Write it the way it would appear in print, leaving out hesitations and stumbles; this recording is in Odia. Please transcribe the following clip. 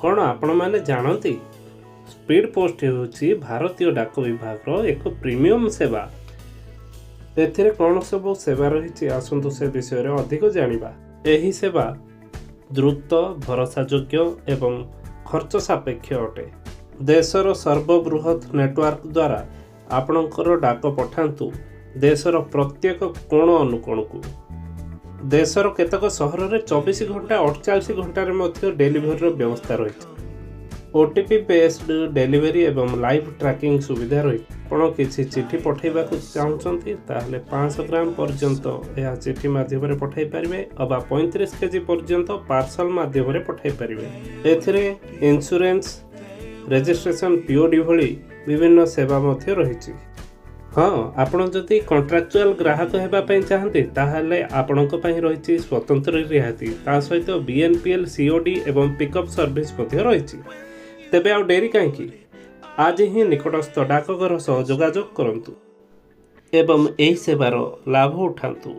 କ'ଣ ଆପଣମାନେ ଜାଣନ୍ତି? ସ୍ପିଡ୍ ପୋଷ୍ଟ ହେଉଛି ଭାରତୀୟ ଡାକ ବିଭାଗର ଏକ ପ୍ରିମିୟମ୍ ସେବା। ଏଥିରେ କ'ଣ ସବୁ ସେବା ରହିଛି ଆସନ୍ତୁ ସେ ବିଷୟରେ ଅଧିକ ଜାଣିବା। ଏହି ସେବା ଦ୍ରୁତ, ଭରସାଯୋଗ୍ୟ ଏବଂ ଖର୍ଚ୍ଚ ସାପେକ୍ଷ ଅଟେ। ଦେଶର ସର୍ବବୃହତ୍ ନେଟୱାର୍କ ଦ୍ୱାରା ଆପଣଙ୍କର ଡାକ ପଠାନ୍ତୁ ଦେଶର ପ୍ରତ୍ୟେକ କୋଣ ଅନୁକୋଣକୁ। ଦେଶର କେତେକ ସହରରେ 24 ଘଣ୍ଟା 48 ଘଣ୍ଟାରେ ମଧ୍ୟ ଡେଲିଭରିର ବ୍ୟବସ୍ଥା ରହିଛି। OTP ବେସ୍ଡ ଡେଲିଭରି ଏବଂ ଲାଇଭ୍ ଟ୍ରାକିଂ ସୁବିଧା ରହିଛି। ଆପଣ କିଛି ଚିଠି ପଠାଇବାକୁ ଚାହୁଁଛନ୍ତି ତାହେଲେ 500 ଗ୍ରାମ ପର୍ଯ୍ୟନ୍ତ ଏହା ଚିଠି ମାଧ୍ୟମରେ ପଠାଇ ପାରିବେ ଅବା 35 କେଜି ପର୍ଯ୍ୟନ୍ତ ପାର୍ସଲ ମାଧ୍ୟମରେ ପଠାଇ ପାରିବେ। ଏଥିରେ ଇନ୍ସୁରାନ୍ସ, ରେଜିଷ୍ଟ୍ରେସନ, POD ଭଳି ବିଭିନ୍ନ ସେବା ମଧ୍ୟ ରହିଛି। ହଁ, ଆପଣ ଯଦି କଣ୍ଟ୍ରାକ୍ଚୁଆଲ ଗ୍ରାହକ ହେବା ପାଇଁ ଚାହାନ୍ତି ତାହେଲେ ଆପଣଙ୍କ ପାଇଁ ରହିଛି ସ୍ୱତନ୍ତ୍ର ରିହାତି। ତା ସହିତ BNPL, COD ଏବଂ ପିକଅପ୍ ସର୍ଭିସ୍ ମଧ୍ୟ ରହିଛି। ତେବେ ଆଉ ଡେରି କାହିଁକି? ଆଜି ହିଁ ନିକଟସ୍ଥ ଡାକଘର ସହ ଯୋଗାଯୋଗ କରନ୍ତୁ ଏବଂ ଏହି ସେବାର ଲାଭ ଉଠାନ୍ତୁ।